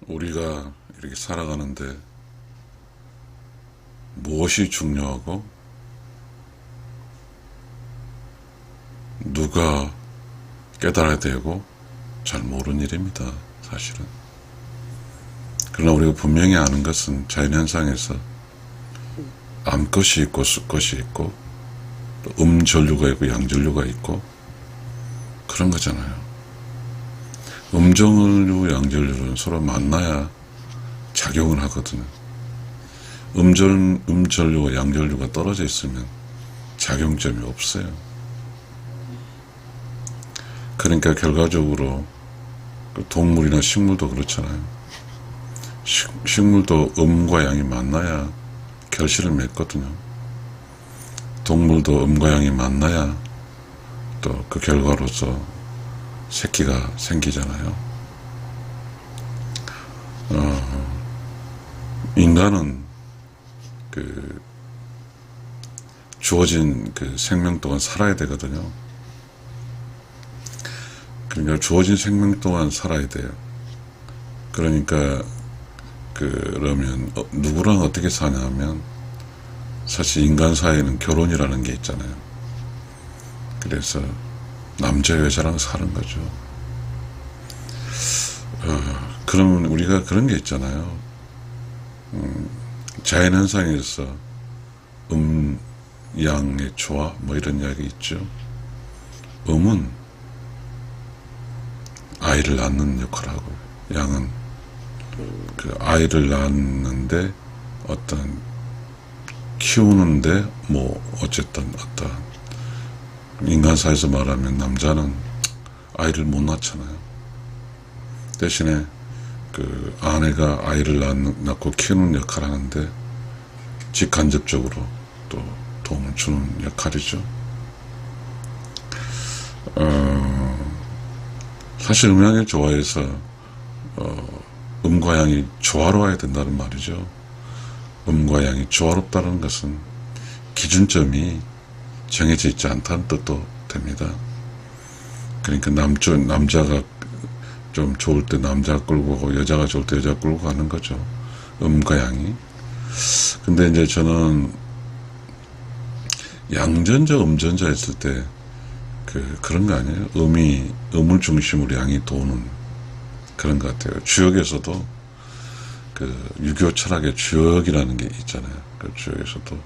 우리가 이렇게 살아가는데 무엇이 중요하고 누가 깨달아야 되고 잘 모르는 일입니다. 사실은. 그러나 우리가 분명히 아는 것은 자연현상에서 암것이 있고 수것이 있고 또 음전류가 있고 양전류가 있고 그런 거잖아요. 음전류, 양전류는 서로 만나야 작용을 하거든요. 음전류와 양전류가 떨어져 있으면 작용점이 없어요. 그러니까 결과적으로 동물이나 식물도 그렇잖아요. 식물도 음과 양이 만나야 결실을 맺거든요. 동물도 음과 양이 만나야 또 그 결과로서 새끼가 생기잖아요. 인간은 주어진 생명 동안 살아야 되거든요. 그러니까 주어진 생명 동안 살아야 돼요. 그러니까 그러면 누구랑 어떻게 사냐면 사실 인간 사이에는 결혼이라는 게 있잖아요. 그래서 남자 여자랑 사는 거죠. 그러면 우리가 그런 게 있잖아요. 자연현상에서 양의 조화 뭐 이런 이야기 있죠. 음은 아이를 낳는 역할을 하고 양은 그 아이를 낳는데 어떤 키우는데 뭐 어쨌든 어떤 인간 사회에서 말하면 남자는 아이를 못 낳잖아요. 대신에 그 아내가 아이를 낳고 키우는 역할을 하는데 직간접적으로 또 도움을 주는 역할이죠. 사실 음양의 조화에서 음과 양이 조화로워야 된다는 말이죠. 음과 양이 조화롭다는 것은 기준점이 정해져 있지 않다는 뜻도 됩니다. 그러니까 남자가 좀 좋을 때 남자가 끌고 가고 여자가 좋을 때 여자가 끌고 가는 거죠. 음과 양이. 근데 이제 저는 양전자, 음전자 했을 때 그런 거 아니에요? 음을 중심으로 양이 도는 그런 것 같아요. 주역에서도 유교 철학의 주역이라는 게 있잖아요. 그 주역에서도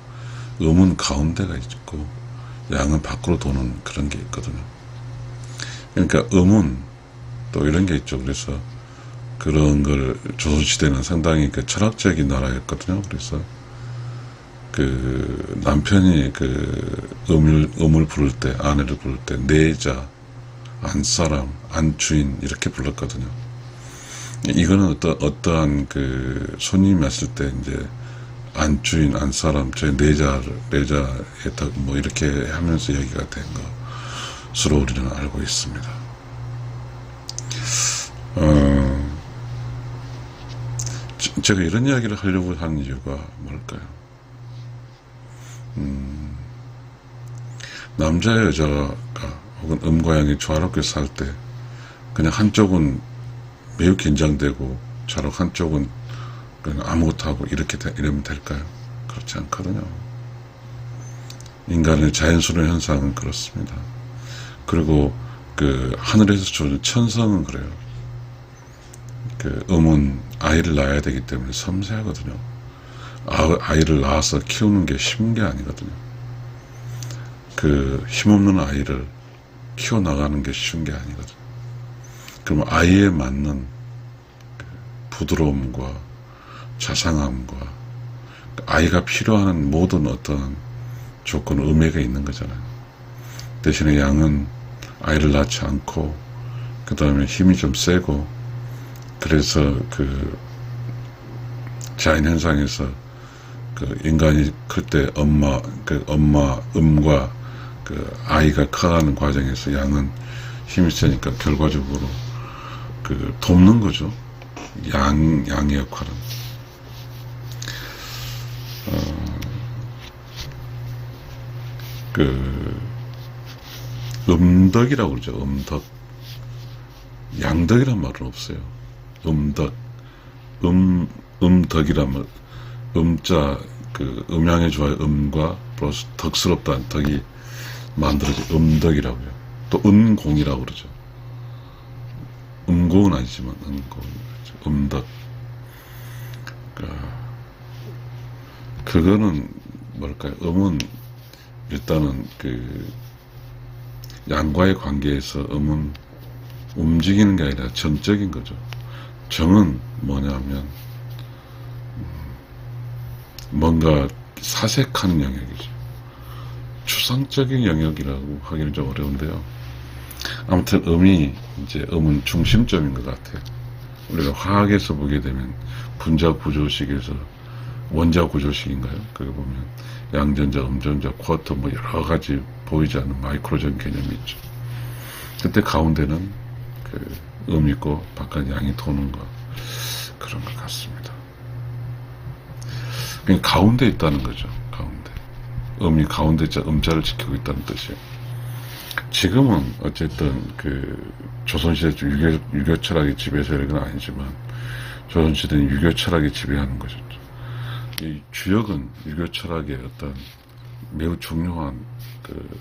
음은 가운데가 있고 양은 밖으로 도는 그런 게 있거든요. 그러니까 음은 또 이런 게 있죠. 그래서 그런 걸 조선시대는 상당히 철학적인 나라였거든요. 그래서 남편이 음을 부를 때, 아내를 부를 때, 내자, 안사람, 안주인, 이렇게 불렀거든요. 이거는 어떠한 손님이 왔을 때, 이제, 안주인, 안사람, 저희 내자에다 뭐 이렇게 하면서 얘기가 된 것으로 우리는 알고 있습니다. 제가 이런 이야기를 하려고 하는 이유가 뭘까요? 남자와 여자가 혹은 음과 양이 조화롭게 살 때 그냥 한쪽은 매우 긴장되고 좌록 한쪽은 그냥 아무것도 하고 이러면 될까요? 그렇지 않거든요. 인간의 자연스러운 현상은 그렇습니다. 그리고 하늘에서 주어진 천성은 그래요. 음은 아이를 낳아야 되기 때문에 섬세하거든요. 아이를 낳아서 키우는 게 쉬운 게 아니거든요. 힘없는 아이를 키워나가는 게 쉬운 게 아니거든요. 그러면 아이에 맞는 부드러움과 자상함과 아이가 필요한 모든 어떤 조건, 음액에 있는 거잖아요. 대신에 양은 아이를 낳지 않고, 그 다음에 힘이 좀 세고, 그래서 자연현상에서 인간이 클 때 음과 아이가 커가는 과정에서 양은 힘이 세니까 결과적으로 돕는 거죠. 양의 역할은. 음덕이라고 그러죠. 음덕. 양덕이란 말은 없어요. 음덕. 음덕이라면, 음자, 그, 음양의 조화의 음과 플러스 덕스럽다는 덕이 만들어진 음덕이라고요. 또 음공이라고 그러죠. 음공은 아니지만, 음덕. 그거는, 뭘까요? 음은, 일단은, 그, 양과의 관계에서 음은 움직이는 게 아니라 정적인 거죠. 정은 뭐냐면 뭔가 사색하는 영역이죠. 추상적인 영역이라고 하기는 좀 어려운데요. 아무튼 음이 이제 음은 중심점인 것 같아요. 우리가 화학에서 보게 되면 분자 구조식에서 원자 구조식인가요? 거기 보면 양전자, 음전자, 쿼터 뭐 여러 가지 보이지 않는 마이크로전 개념이 있죠. 그때 가운데는 그 있고 바깥 양이 도는 거 그런 것 같습니다. 그러니까 가운데 있다는 거죠. 가운데. 음이 가운데 음자를 지키고 있다는 뜻이에요. 지금은 어쨌든 그 조선시대 유교 철학이 지배해서 이건 아니지만 조선시대는 유교 철학이 지배하는 거죠. 이 주역은 유교 철학의 어떤 매우 중요한 그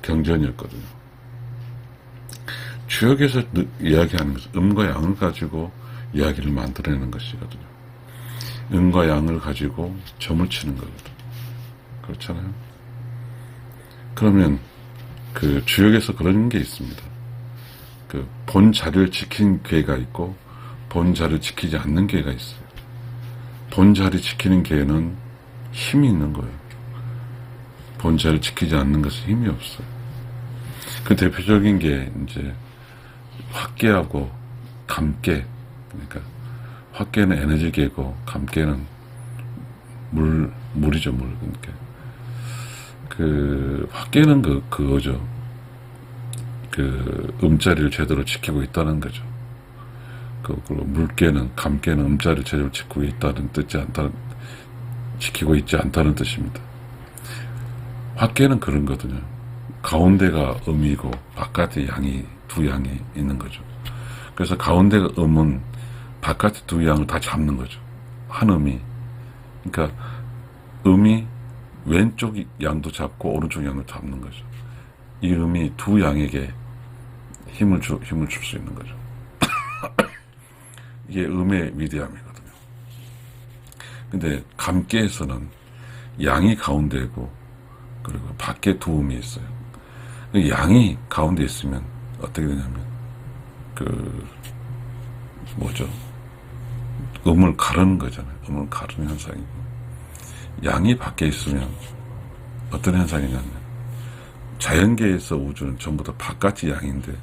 경전이었거든요. 주역에서 이야기하는 것은 음과 양을 가지고 이야기를 만들어내는 것이거든요. 음과 양을 가지고 점을 치는 거거든요. 그렇잖아요. 그러면 그 주역에서 그런 게 있습니다. 그 본 자리를 지킨 괴가 있고 본 자리를 지키지 않는 괴가 있어요. 본 자리 지키는 괴는 힘이 있는 거예요. 본 자리를 지키지 않는 것은 힘이 없어요. 그 대표적인 게 이제 화계하고 감계. 그러니까 화계는 에너지계고 감계는 물이죠, 물. 그러니까 그 화계는 그거죠. 그 음자리를 제대로 지키고 있다는 거죠. 그리고 물계는 감계는 음자리를 제대로 지키고 있다는 뜻이 않다는 지키고 있지 않다는 뜻입니다. 화계는 그런 거거든요. 가운데가 음이고 바깥에 양이 두 양이 있는 거죠. 그래서 가운데가 음은 바깥에 두 양을 다 잡는 거죠. 한 음이. 그러니까 음이 왼쪽 양도 잡고 오른쪽 양도 잡는 거죠. 이 음이 두 양에게 힘을 줄 수 있는 거죠. 이게 음의 위대함이거든요. 근데 감계에서는 양이 가운데고 그리고 밖에 두 음이 있어요. 양이 가운데 있으면 어떻게 되냐면 음을 가르는 거잖아요. 음을 가르는 현상이고 양이 밖에 있으면 어떤 현상이냐면 자연계에서 우주는 전부 다 바깥이 양인데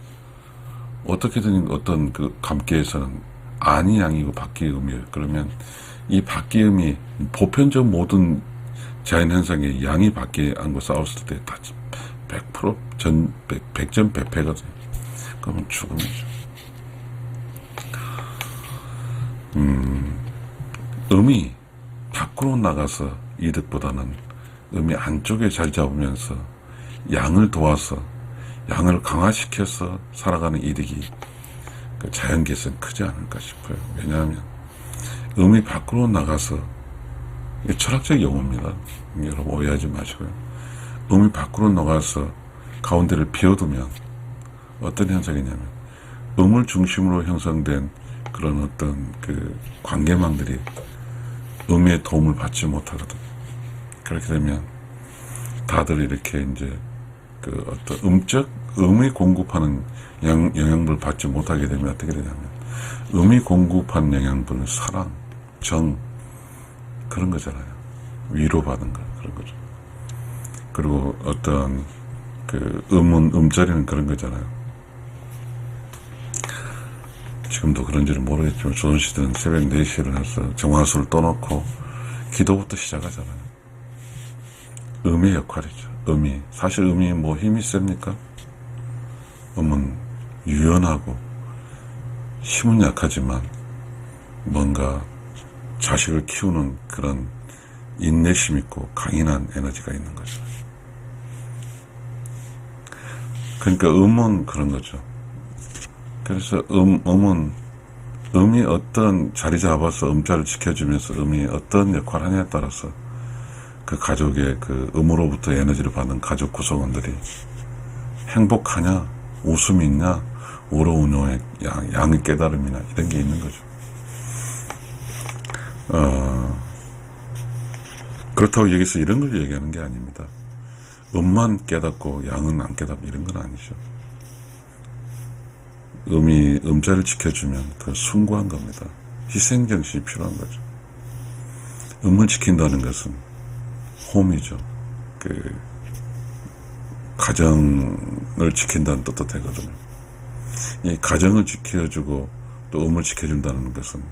어떻게든 어떤 그 감계에서는 안이 양이고 밖이 음이에요. 그러면 이 밖이 음이 보편적 모든 자연 현상에 양이 밖에 안고 싸웠을 때 다 100% 100점 100패거든요. 그러면 죽음이죠. 음이 밖으로 나가서 이득보다는 음이 안쪽에 자리 잡으면서 양을 도와서 양을 강화시켜서 살아가는 이득이 그 자연계에서는 크지 않을까 싶어요. 왜냐하면 음이 밖으로 나가서 이게 철학적 용어입니다. 여러분 오해하지 마시고요. 음이 밖으로 나가서 가운데를 비워두면 어떤 현상이냐면 음을 중심으로 형성된 그런 어떤 그 관계망들이 음의 도움을 받지 못하거든요. 그렇게 되면 다들 이렇게 이제 그 어떤 음이 공급하는 영양분을 받지 못하게 되면 어떻게 되냐면 음이 공급하는 영양분은 사랑, 정 그런 거잖아요. 위로받는 거 그런 거죠. 그리고 어떤 그 음자리는 그런 거잖아요. 지금도 그런지는 모르겠지만 조선시대는 새벽 4시에 일어나서 정화수를 떠놓고 기도부터 시작하잖아요. 음의 역할이죠. 음이. 사실 음이 뭐 힘이 셉니까? 음은 유연하고 힘은 약하지만 뭔가 자식을 키우는 그런 인내심 있고 강인한 에너지가 있는 거죠. 그러니까 음은 그런 거죠. 그래서 음은 음이 어떤 자리 잡아서 음자를 지켜주면서 음이 어떤 역할을 하냐에 따라서 그 가족의 그 음으로부터 에너지를 받는 가족 구성원들이 행복하냐, 웃음이 있냐, 오로운용의 양의 깨달음이나 이런 게 있는 거죠. 그렇다고 여기서 이런 걸 얘기하는 게 아닙니다. 음만 깨닫고 양은 안 깨닫고 이런 건 아니죠. 음이 음자를 지켜주면 그 숭고한 겁니다. 희생정신이 필요한 거죠. 음을 지킨다는 것은 홈이죠. 그 가정을 지킨다는 뜻도 되거든요. 이 가정을 지켜주고 또 음을 지켜준다는 것은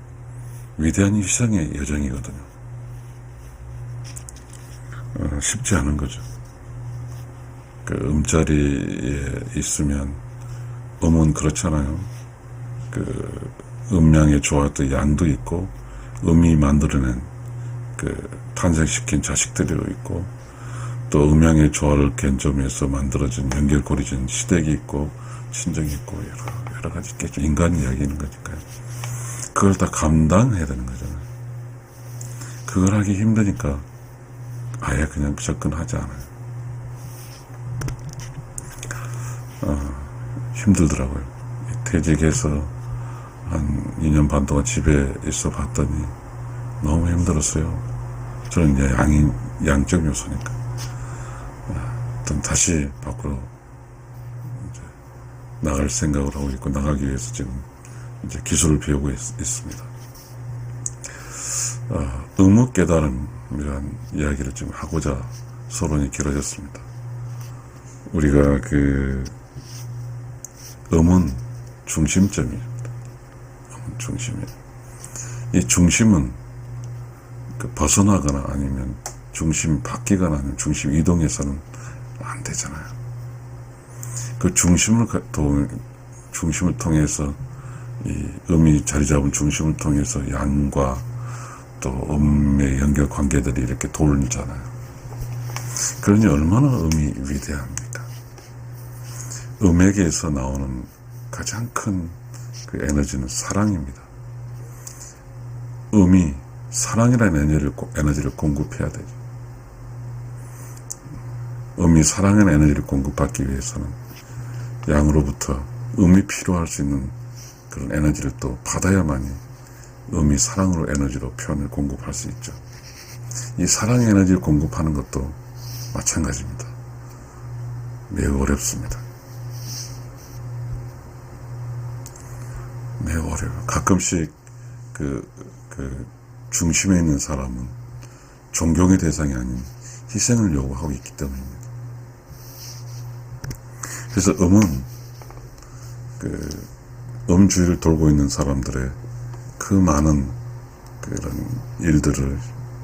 위대한 희생의 여정이거든요. 쉽지 않은 거죠. 그 음자리에 있으면 음은 그렇잖아요. 그 음양의 조화도 양도 있고 음이 만들어낸 그 탄생시킨 자식들도 있고 또 음양의 조화를 견점해서 만들어진 연결고리진 시댁이 있고 친정이 있고 여러 가지 있겠죠. 인간 이야기는 거니까요. 그걸 다 감당해야 되는 거잖아요. 그걸 하기 힘드니까 아예 그냥 접근하지 않아요. 힘들더라고요. 퇴직해서 한 2년 반 동안 집에 있어 봤더니 너무 힘들었어요. 저는 이제 양적 요소니까. 다시 밖으로 이제 나갈 생각을 하고 있고, 나가기 위해서 지금 이제 기술을 배우고 있습니다. 의무 깨달음이라는 이야기를 지금 하고자 서론이 길어졌습니다. 우리가 음은 중심점입니다. 음은 중심이에요. 이 중심은 벗어나거나 아니면 중심 바뀌거나 아니면 중심 이동해서는 안 되잖아요. 그 중심을 통해서 이 음이 자리 잡은 중심을 통해서 양과 또 음의 연결 관계들이 이렇게 돌잖아요. 그러니 얼마나 음이 위대합니까? 음에게서 나오는 가장 큰 그 에너지는 사랑입니다. 음이 사랑이라는 에너지를 공급해야 되죠. 음이 사랑의 에너지를 공급받기 위해서는 양으로부터 음이 필요할 수 있는 그런 에너지를 또 받아야만이 음이 사랑으로 에너지로 표현을 공급할 수 있죠. 이 사랑의 에너지를 공급하는 것도 마찬가지입니다. 매우 어렵습니다. 매우 어려워요. 가끔씩 중심에 있는 사람은 존경의 대상이 아닌 희생을 요구하고 있기 때문입니다. 그래서 음은 음주의를 돌고 있는 사람들의 그 많은 그런 일들을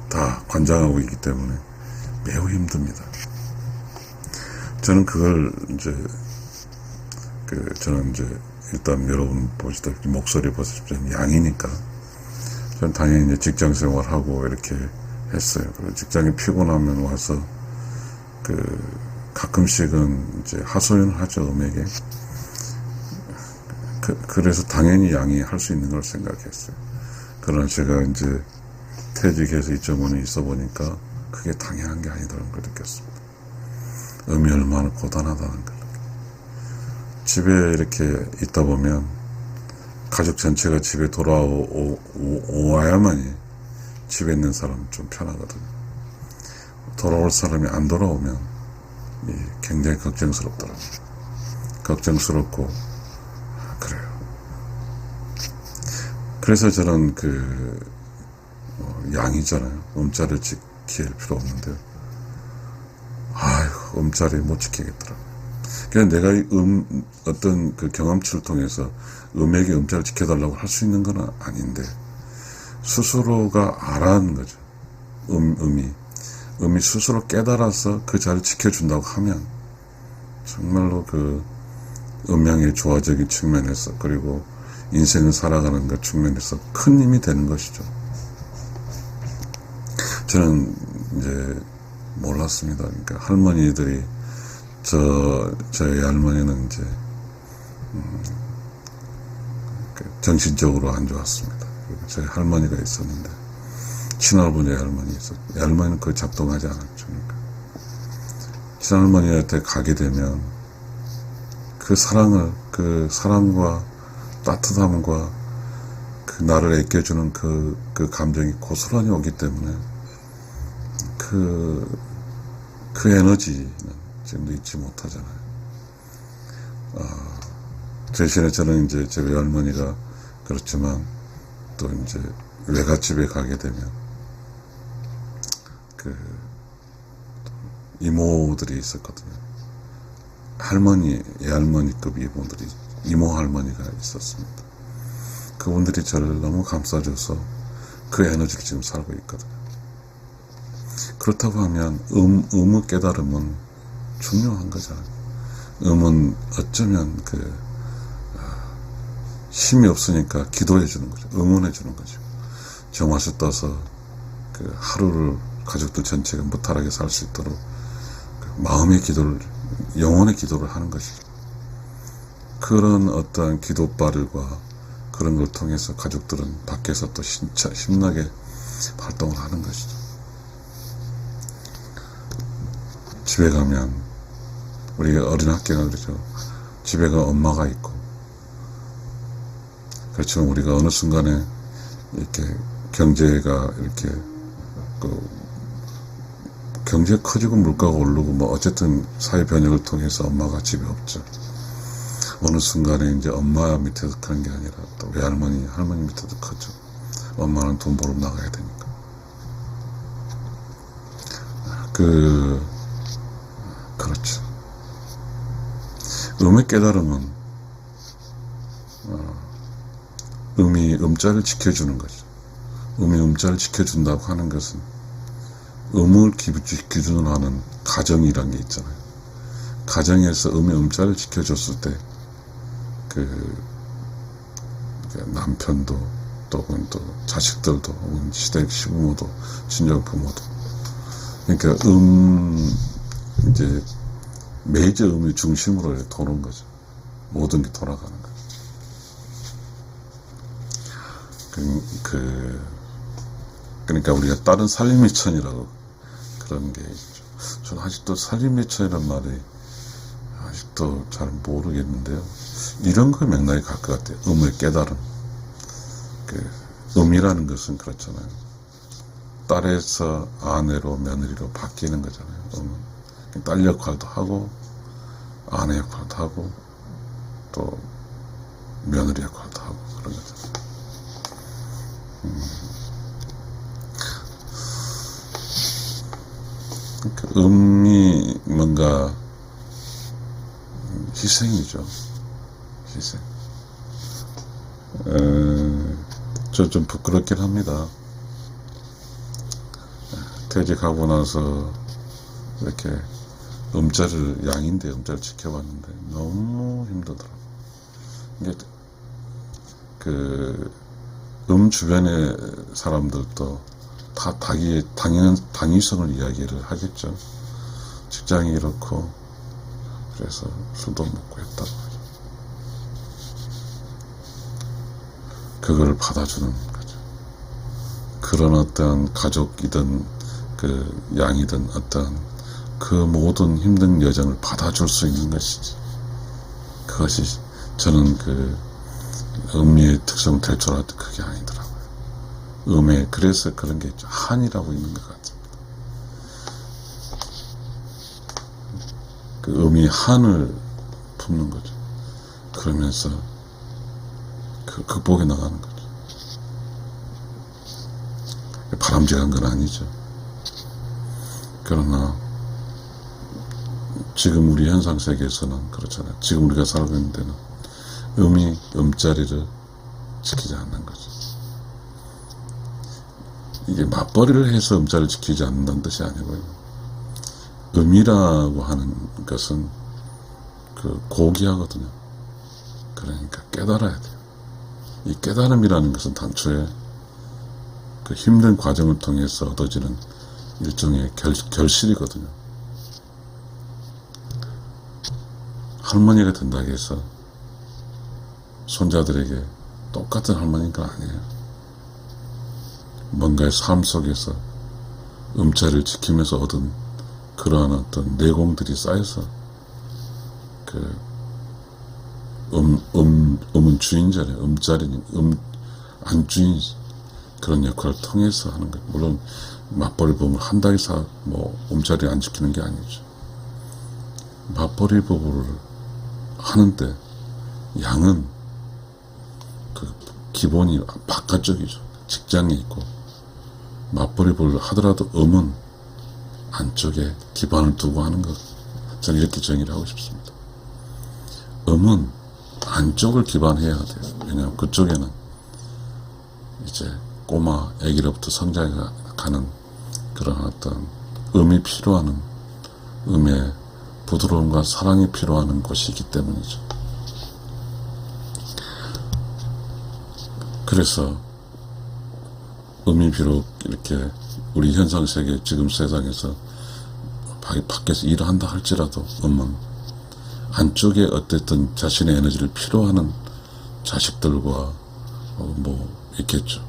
다 관장하고 있기 때문에 매우 힘듭니다. 저는 그걸 저는 일단 여러분 보시다시피 목소리 보시다시피 양이니까 저는 당연히 이제 직장 생활하고 이렇게 했어요. 그리고 직장에 피곤하면 와서 가끔씩은 이제 하소연을 하죠, 음에게. 그래서 당연히 양이 할 수 있는 걸 생각했어요. 그러나 제가 이제 퇴직해서 2.5년 있어 보니까 그게 당연한 게 아니더라는 걸 느꼈습니다. 음이 얼마나 고단하다는 걸. 집에 이렇게 있다 보면 가족 전체가 집에 돌아와야만이 집에 있는 사람은 좀 편하거든요. 돌아올 사람이 안 돌아오면 굉장히 걱정스럽더라고요. 걱정스럽고 그래요. 그래서 저는 양이잖아요. 음자를 지킬 필요 없는데 음자리 못 지키겠더라고요. 그냥 내가 어떤 경험치를 통해서 음에게 음자를 지켜달라고 할 수 있는 건 아닌데 스스로가 알아하는 거죠. 음이 스스로 깨달아서 그 자리를 지켜준다고 하면 정말로 음양의 조화적인 측면에서 그리고 인생을 살아가는 것 측면에서 큰 힘이 되는 것이죠. 저는 이제 몰랐습니다. 그러니까 할머니들이 저희 할머니는 이제 정신적으로 안 좋았습니다. 저희 할머니가 있었는데, 친할아버지 할머니 있었, 할머니는 거의 작동하지 않았죠. 그러니까. 친할머니한테 가게 되면, 그 사랑과 따뜻함과 그 나를 애껴주는 그 감정이 고스란히 오기 때문에, 그 에너지는 지금도 잊지 못하잖아요. 대신에 저는 이제 제 외할머니가 그렇지만 또 이제 외갓집에 가게 되면 그 이모들이 있었거든요. 외할머니급 이모 할머니가 있었습니다. 그분들이 저를 너무 감싸줘서 그 에너지를 지금 살고 있거든요. 그렇다고 하면 의무 깨달음은 중요한 거잖아요. 음은 어쩌면 힘이 없으니까 기도해 주는 거죠. 응원해 주는 거죠. 정화수 떠서 하루를 가족들 전체가 무탈하게 살 수 있도록 마음의 기도를, 영혼의 기도를 하는 것이죠. 그런 어떠한 기도바를과 그런 걸 통해서 가족들은 밖에서 또 신나게 활동을 하는 것이죠. 집에 가면 우리가 어린 학교가 그러죠. 집에 가 엄마가 있고, 그렇지만 우리가 어느 순간에 이렇게 경제가 이렇게 경제가 커지고 물가가 오르고 뭐 어쨌든 사회 변혁을 통해서 엄마가 집에 없죠. 어느 순간에 이제 엄마 밑에서 크는 게 아니라 또 외할머니, 할머니 밑에도 크죠. 엄마는 돈 벌어 나가야 되니까. 그렇죠. 음의 깨달음은 음자를 지켜주는 거죠. 음자를 지켜준다고 하는 것은 음을 기준으로 하는 가정이란 게 있잖아요. 가정에서 음자를 지켜줬을 때 남편도 또 자식들도 시댁 시부모도 친정 부모도 그러니까 이제 메이저 음의 중심으로 도는 거죠. 모든 게 돌아가는 거죠. 그러니까 우리가 다른 살림미천이라고 그런 게 있죠. 저는 아직도 살림미천이란 말이 아직도 잘 모르겠는데요. 이런 거 맥락이 갈 것 같아요. 음의 깨달음. 음이라는 것은 그렇잖아요. 딸에서 아내로 며느리로 바뀌는 거잖아요. 딸 역할도 하고 아내 역할도 하고 또 며느리 역할도 하고 그런 거잖아요. 음이 뭔가 희생이죠. 희생. 저 좀 부끄럽긴 합니다. 퇴직하고 나서 이렇게 양인데 음자를 지켜봤는데 너무 힘들더라고요. 이게 주변의 사람들도 다 당위성을 이야기를 하겠죠. 직장이 이렇고 그래서 술도 먹고 했다고 하죠. 그걸 받아주는 거죠. 그런 어떤 가족이든 양이든 어떤 그 모든 힘든 여정을 받아줄 수 있는 것이지. 그것이 저는 음미의 특성을 대조할 때 그게 아니더라고요. 그래서 그런 게 있죠. 한이라고 있는 것 같습니다. 음이 한을 품는 거죠. 그러면서 극복해 나가는 거죠. 바람직한 건 아니죠. 그러나 지금 우리 현상 세계에서는 그렇잖아요. 지금 우리가 살고 있는 데는 음이 음자리를 지키지 않는 거죠. 이게 맞벌이를 해서 음자리를 지키지 않는다는 뜻이 아니고요. 음이라고 하는 것은 고귀하거든요. 그러니까 깨달아야 돼요. 이 깨달음이라는 것은 단초에 힘든 과정을 통해서 얻어지는 일종의 결실이거든요. 할머니가 된다고 해서 손자들에게 똑같은 할머니가 아니에요. 뭔가의 삶 속에서 음자리를 지키면서 얻은 그러한 어떤 내공들이 쌓여서 그 음은 주인자래. 음자리는 안주인 그런 역할을 통해서 하는 거예요. 물론 맞벌이 법을 한다고 해서 뭐 음자리 안 지키는 게 아니죠. 맞벌이 법을 하는데 양은 그 기본이 바깥쪽이죠. 직장에 있고 맞벌이 법을 하더라도 음은 안쪽에 기반을 두고 하는 것. 저는 이렇게 정의를 하고 싶습니다. 음은 안쪽을 기반해야 돼요. 왜냐하면 그쪽에는 이제 꼬마 애기로부터 성장해 가는 그런 어떤 음이 필요하는, 음의 부드러움과 사랑이 필요한 곳이기 때문이죠. 그래서 음이 비록 이렇게 우리 현상세계 지금 세상에서 밖에서 일을 한다 할지라도 음은 안쪽에 어쨌든 자신의 에너지를 필요하는 자식들과 뭐 있겠죠.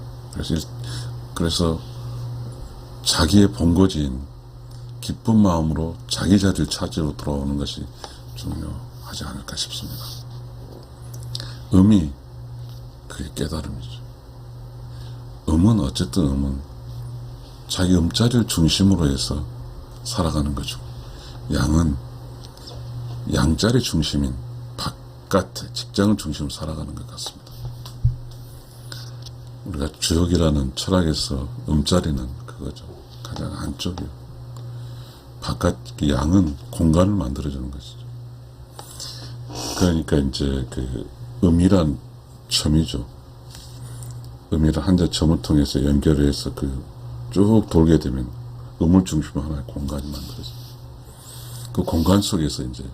그래서 자기의 본거지인 기쁜 마음으로 자기 자리를 찾으러 돌아오는 것이 중요하지 않을까 싶습니다. 음이 그게 깨달음이죠. 음은 어쨌든 음은 자기 음자리를 중심으로 해서 살아가는 거죠. 양은 양자리 중심인 바깥에 직장을 중심으로 살아가는 것 같습니다. 우리가 주역이라는 철학에서 음자리는 그거죠. 가장 안쪽이요. 바깥 양은 공간을 만들어주는 것이죠. 그러니까 이제 그 음이란 점이죠. 음이란 한자 점을 통해서 연결해서 그 쭉 돌게 되면 음을 중심으로 하나의 공간이 만들어져요. 그 공간 속에서 이제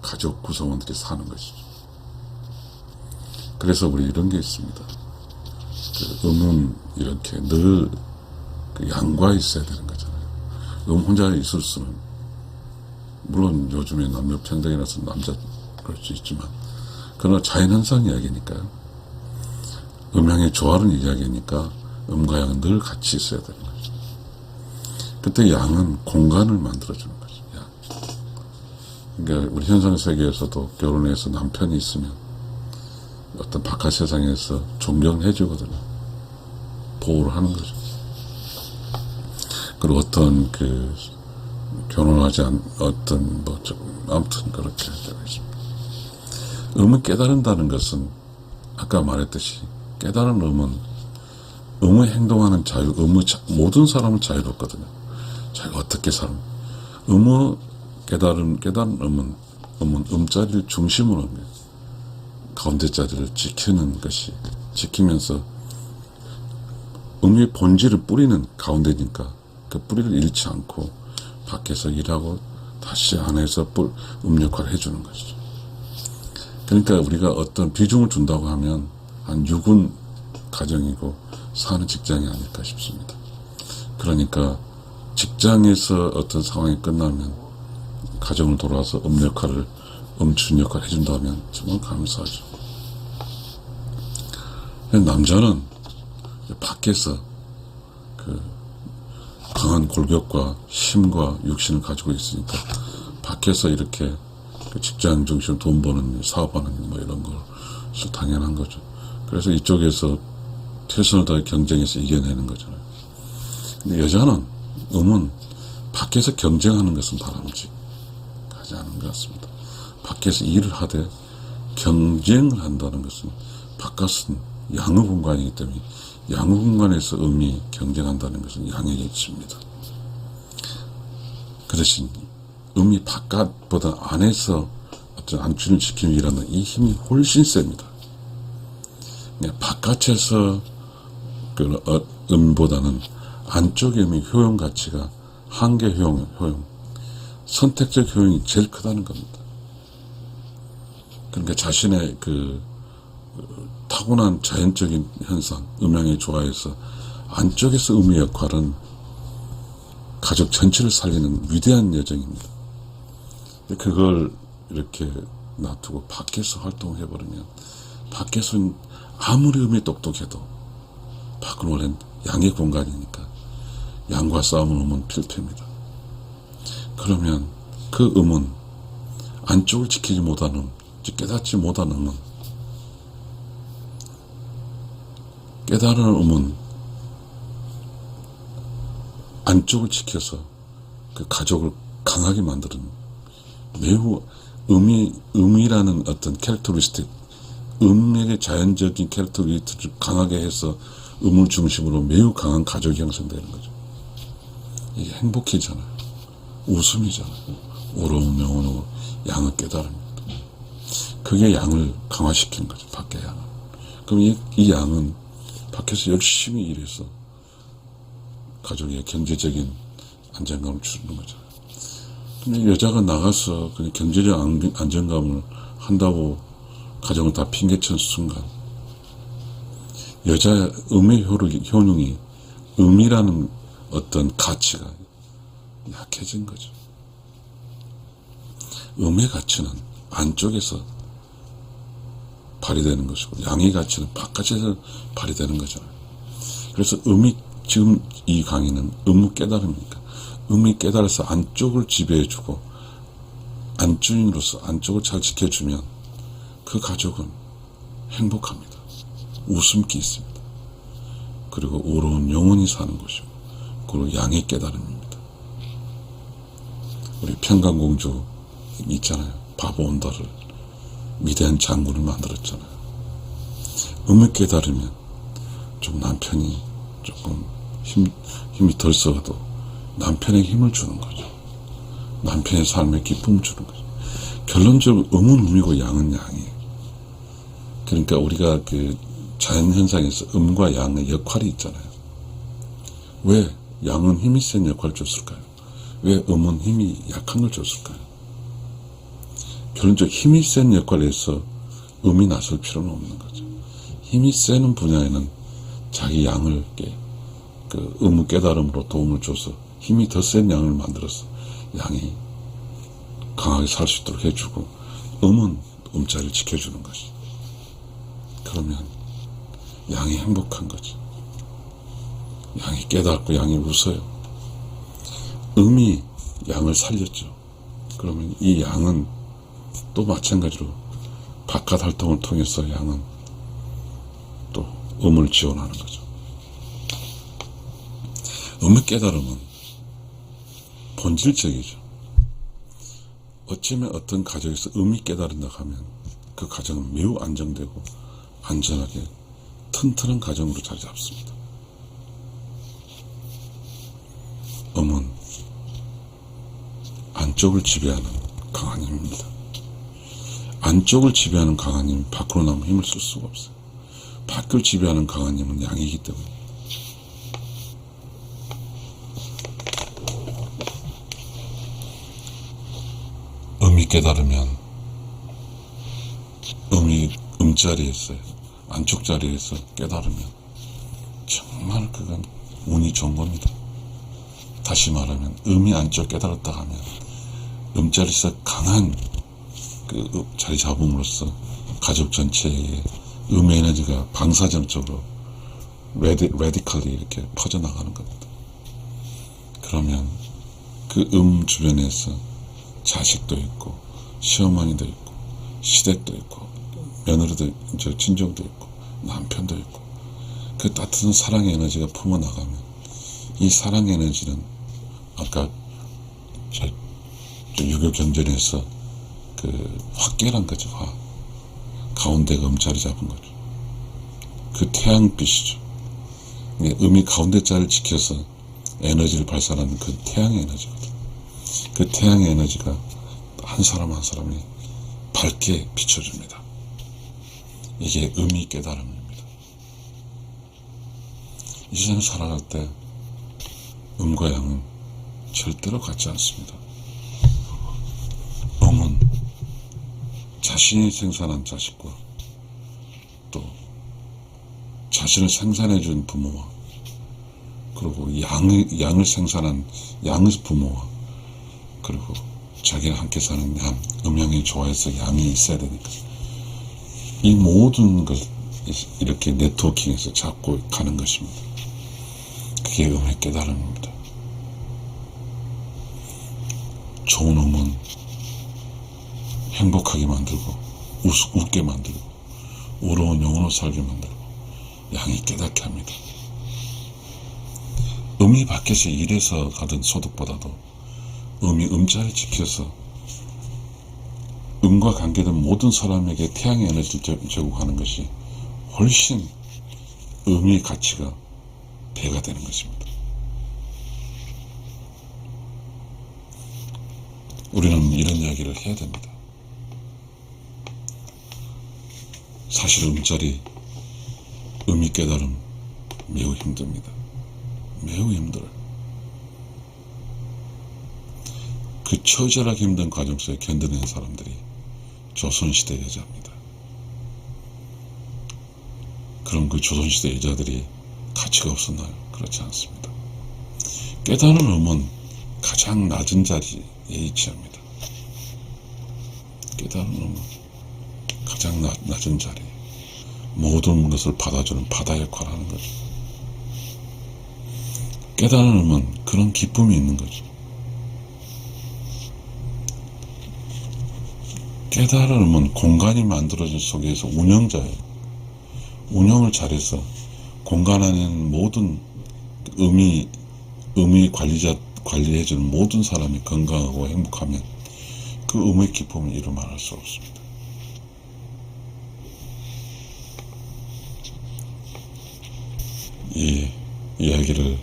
가족 구성원들이 사는 것이죠. 그래서 우리 이런 게 있습니다. 그 음은 이렇게 늘 그 양과 있어야 되는 거잖아요. 혼자 있을 수는, 물론 요즘에 남녀 평등이라서 남자 그럴 수 있지만, 그러나 자연현상 이야기니까요. 음양의 조화는 이야기니까 음과 양은 늘 같이 있어야 되는 거죠. 그때 양은 공간을 만들어주는 거죠. 양. 그러니까 우리 현상세계에서도 결혼해서 남편이 있으면 어떤 바깥 세상에서 존경해 주거든요. 보호를 하는 거죠. 그리고 어떤 그 결혼하지 않은 어떤 아무튼 그렇게 되어 있습니다. 음을 깨달은다는 것은 아까 말했듯이 깨달은 음의 행동하는 자유, 모든 사람은 자유롭거든요. 자기가 어떻게 살면. 깨달은 음은 음자리를 중심으로 합니다. 가운데 자리를 지키는 것이, 지키면서 음의 본질을 뿌리는 가운데니까 그 뿌리를 잃지 않고 밖에서 일하고 다시 안에서 역할을 해주는 것이죠. 그러니까 우리가 어떤 비중을 준다고 하면 한 6은 가정이고 사는 직장이 아닐까 싶습니다. 그러니까 직장에서 어떤 상황이 끝나면 가정을 돌아와서 음준 역할을 해준다면 정말 감사하죠. 남자는 밖에서 그 강한 골격과 힘과 육신을 가지고 있으니까 밖에서 이렇게 그 직장 중심으로 돈 버는 사업하는 뭐 이런 걸 당연한 거죠. 그래서 이쪽에서 최선을 다해 경쟁해서 이겨내는 거잖아요. 근데 여자는 음은 밖에서 경쟁하는 것은 바람직하지 않은 것 같습니다. 밖에서 일을 하되 경쟁을 한다는 것은 바깥은 양의 공간이기 때문에 양의 공간에서 음이 경쟁한다는 것은 양의 예치입니다. 그 대신 음이 바깥보다 안에서 어떤 안주를 지키는 일하는 이 힘이 훨씬 셉니다. 바깥에서 그 음보다는 안쪽의 음의 효용 가치가 한계 효용, 선택적 효용이 제일 크다는 겁니다. 그러니까 자신의 그 타고난 자연적인 현상, 음양의 조화에서 안쪽에서 음의 역할은 가족 전체를 살리는 위대한 여정입니다. 그걸 이렇게 놔두고 밖에서 활동을 해버리면 밖에서는 아무리 음이 똑똑해도 밖은 원래는 양의 공간이니까 양과 싸우는 음은 필패입니다. 그러면 그 음은 안쪽을 지키지 못하는 음, 즉 깨닫지 못하는 음은, 깨달은 음은 안쪽을 지켜서 그 가족을 강하게 만드는, 매우 음이라는 어떤 캐릭터리스틱, 음에게 자연적인 캐릭터리스틱을 강하게 해서 음을 중심으로 매우 강한 가족이 형성되는 거죠. 이게 행복이잖아요. 웃음이잖아요. 오로운 영혼으로 양을 깨달습니다. 그게 양을 강화시키는 거죠. 밖의 양을. 그럼 이 양은 밖에서 열심히 일해서 가족의 경제적인 안정감을 주는 거죠. 근데 여자가 나가서 그냥 경제적 안정감을 한다고 가정을 다 핑계친 순간 여자 음의 효능이, 음이라는 어떤 가치가 약해진 거죠. 음의 가치는 안쪽에서 발휘되는 것이고 양의 가치는 바깥에서 발휘되는 거잖아요. 그래서 음이, 지금 이 강의는 음의 깨달음이니까 음이 깨달아서 안쪽을 지배해주고 안주인으로서 안쪽을 잘 지켜주면 그 가족은 행복합니다. 웃음기 있습니다. 그리고 오로운 영혼이 사는 곳이고, 그리고 양의 깨달음입니다. 우리 평강공주 있잖아요. 바보온다를 위대한 장군을 만들었잖아요. 음을 깨달으면 좀 남편이 조금 힘이 덜 써도 남편에게 힘을 주는 거죠. 남편의 삶에 기쁨을 주는 거죠. 결론적으로 음은 음이고 양은 양이에요. 그러니까 우리가 그 자연현상에서 음과 양의 역할이 있잖아요. 왜 양은 힘이 센 역할을 줬을까요? 왜 음은 힘이 약한 걸 줬을까요? 결론적으로 힘이 센 역할에서 음이 나설 필요는 없는 거죠. 힘이 세는 분야에는 자기 양을 그 음의 깨달음으로 도움을 줘서 힘이 더 센 양을 만들어서 양이 강하게 살 수 있도록 해주고, 음은 음자리를 지켜주는 것이. 그러면 양이 행복한 거지. 양이 깨닫고 양이 웃어요. 음이 양을 살렸죠. 그러면 이 양은 또 마찬가지로 바깥 활동을 통해서 양은 또 음을 지원하는 거죠. 음의 깨달음은 본질적이죠. 어쩌면 어떤 가정에서 음이 깨달은다 하면 그 가정은 매우 안정되고 안전하게 튼튼한 가정으로 자리 잡습니다. 음은 안쪽을 지배하는 강한 힘입니다. 안쪽을 지배하는 강한 힘은 밖으로 나오면 힘을 쓸 수가 없어요. 밖을 지배하는 강한 힘은 양이기 때문에. 음이 깨달으면 음이 음자리에서, 안쪽 자리에서 깨달으면 정말 그건 운이 좋은 겁니다. 다시 말하면 음이 안쪽 깨달았다 하면 음자리에서 강한 그 자리 잡음으로써 가족 전체에 음의 에너지가 방사정적으로 레디컬리 이렇게 퍼져나가는 겁니다. 그러면 그 주변에서 자식도 있고 시어머니도 있고 시댁도 있고 며느리도, 친정도 있고 남편도 있고 그 따뜻한 사랑의 에너지가 품어나가면 이 사랑의 에너지는 아까 유교 경전에서 그 화깨란 거죠. 화. 가운데가 음자리 잡은 거죠. 그 태양빛이죠. 음이 가운데 자리를 지켜서 에너지를 발산하는 그 태양의 에너지거든요. 그 태양의 에너지가 한 사람 한 사람이 밝게 비춰줍니다. 이게 음이 깨달음입니다. 이 세상 살아갈 때 음과 양은 절대로 같지 않습니다. 음은 자신이 생산한 자식과 또 자신을 생산해준 부모와 그리고 양을 생산한 양의 부모와 그리고 자기랑 함께 사는 양, 음양이 좋아해서 양이 있어야 되니까 이 모든 것, 이렇게 네트워킹해서 잡고 가는 것입니다. 그게 음의 깨달음입니다. 좋은 음은 행복하게 만들고 웃게 만들고 우러운 영혼으로 살게 만들고 양이 깨닫게 합니다. 음이 밖에서 일해서 가던 소득보다도 음이 음자를 지켜서 음과 관계된 모든 사람에게 태양의 에너지를 제공하는 것이 훨씬 음의 가치가 배가 되는 것입니다. 우리는 이런 이야기를 해야 됩니다. 사실 음자리, 음이 깨달음 매우 힘듭니다. 매우 힘들어요. 그 처절하게 힘든 과정 속에 견뎌낸 사람들이 조선시대 여자입니다. 그럼 그 조선시대 여자들이 가치가 없었나요? 그렇지 않습니다. 깨달은 음은 가장 낮은 자리에 위치합니다. 깨달은 음은 가장 낮은 자리에 모든 것을 받아주는 바다 역할을 하는 거죠. 깨달은 음은 그런 기쁨이 있는 거죠. 깨달음은 공간이 만들어진 속에서 운영자예요. 운영을 잘해서 공간 안에 있는 모든 음이 관리해주는 모든 사람이 건강하고 행복하면 그 음의 기쁨을 이루 말할 수 없습니다. 이 이야기를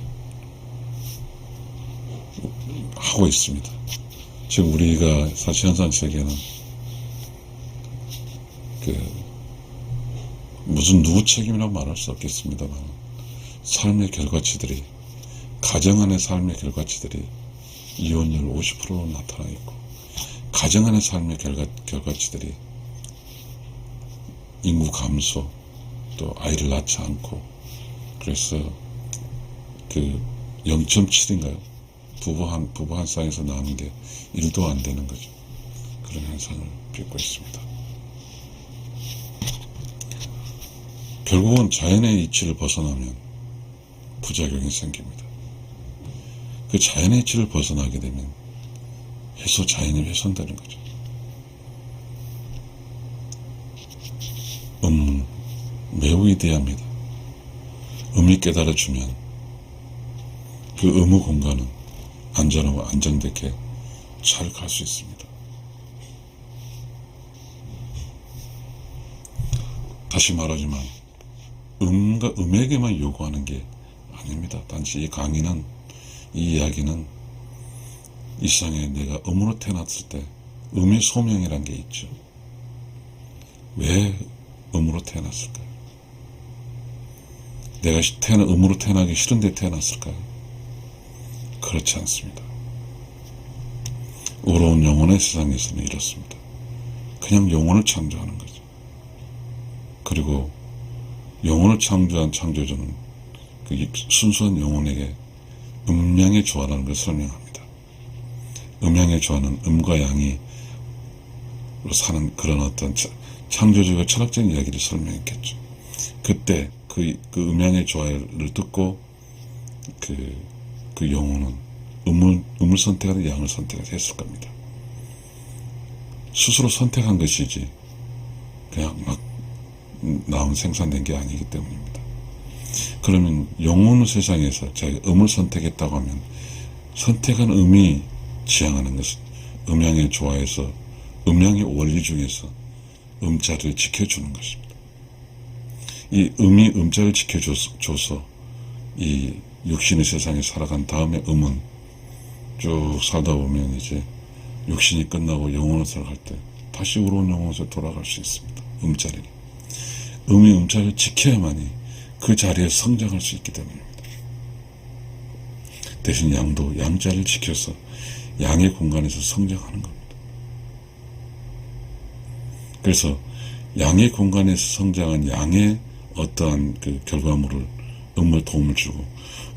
하고 있습니다. 지금 우리가 사실 현상 세계는 무슨 누구 책임이라고 말할 수 없겠습니다만 삶의 결과치들이 가정 안의 삶의 결과치들이 이혼율 50%로 나타나 있고 가정 안의 삶의 결과치들이 인구 감소 또 아이를 낳지 않고 그래서 그 0.7인가요? 부부 한 쌍에서 나는 게 1도 안 되는 거죠. 그런 현상을 빚고 있습니다. 결국은 자연의 이치를 벗어나면 부작용이 생깁니다. 그 자연의 이치를 벗어나게 되면 자연이 훼손되는 거죠. 음은 매우 위대합니다. 음이 깨달아주면 그 음의 공간은 안전하고 안정되게 잘 갈 수 있습니다. 다시 말하지만 음에게만 요구하는 게 아닙니다. 단지 이 강의는, 이 이야기는 이 세상에 내가 음으로 태어났을 때 음의 소명이란 게 있죠. 왜 음으로 태어났을까요? 내가 음으로 태어나기 싫은데 태어났을까요? 그렇지 않습니다. 의로운 영혼의 세상에서는 이렇습니다. 그냥 영혼을 창조하는 거죠. 그리고 영혼을 창조한 창조주는 그 순수한 영혼에게 음양의 조화라는 걸 설명합니다. 음양의 조화는 음과 양이 사는 그런 어떤 창조주의 철학적인 이야기를 설명했겠죠. 그때 그 음양의 조화를 듣고 그 영혼은 음을 선택하는 양을 선택했을 겁니다. 스스로 선택한 것이지 그냥 막 나온 생산된 게 아니기 때문입니다. 그러면 영혼의 세상에서 자기가 음을 선택했다고 하면 선택한 음이 지향하는 것은 음양의 조화에서 음양의 원리 중에서 음자를 지켜주는 것입니다. 이 음이 음자를 지켜줘서 이 육신의 세상에 살아간 다음에 음은 쭉 살다 보면 이제 육신이 끝나고 영혼을 살아갈 때 다시 의로운 영혼으로 돌아갈 수 있습니다. 음자리는. 음이 음자를 지켜야만이 그 자리에 성장할 수 있기 때문입니다. 대신 양도 양자를 지켜서 양의 공간에서 성장하는 겁니다. 그래서 양의 공간에서 성장한 양의 어떠한 그 결과물을 음을 도움을 주고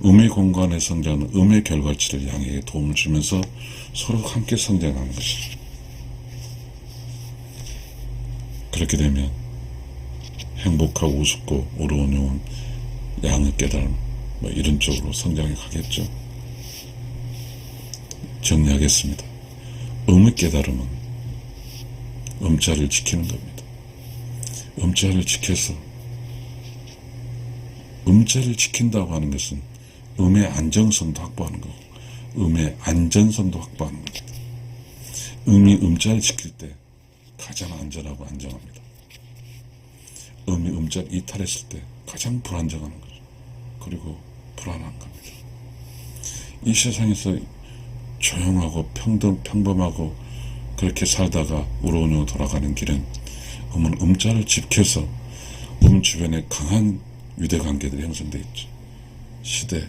음의 공간에 성장하는 음의 결과치를 양에게 도움을 주면서 서로 함께 성장하는 것이죠. 그렇게 되면 행복하고 우습고 우러운 영혼, 양의 깨달음, 뭐 이런 쪽으로 성장해 가겠죠. 정리하겠습니다. 음의 깨달음은 음자를 지키는 겁니다. 음자를 지켜서, 음자를 지킨다고 하는 것은 음의 안정성도 확보하는 거고 음의 안전성도 확보하는 겁니다. 음이 음자를 지킬 때 가장 안전하고 안정합니다. 음이 음자를 이탈했을 때 가장 불안정한 거죠. 그리고 불안한 겁니다. 이 세상에서 조용하고 평범하고 그렇게 살다가 우러운으로 돌아가는 길은 음은 음자를 지켜서 음 주변에 강한 유대관계들이 형성되어 있죠. 시대,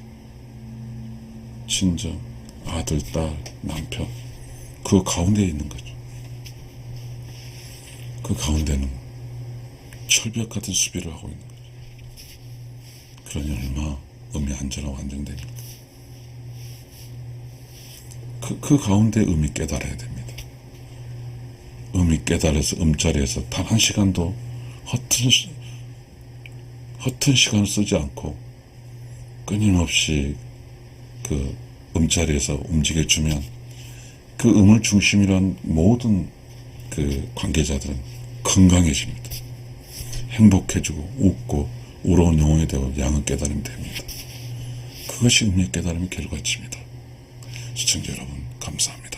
친정, 아들, 딸, 남편, 그 가운데에 있는 거죠. 그 가운데는 철벽 같은 수비를 하고 있는 거죠. 그러니 얼마나 음이 안전하고 안정됩니다. 그 가운데 음이 깨달아야 됩니다. 음이 깨달아서 음자리에서 단 한 시간도 허튼 시간을 쓰지 않고 끊임없이 그 음자리에서 움직여주면 그 음을 중심으로 한 모든 그 관계자들은 건강해집니다. 행복해지고 웃고 우러운 영혼이 되고 양의 깨달음이 됩니다. 그것이 음의 깨달음의 결과치입니다. 시청자 여러분 감사합니다.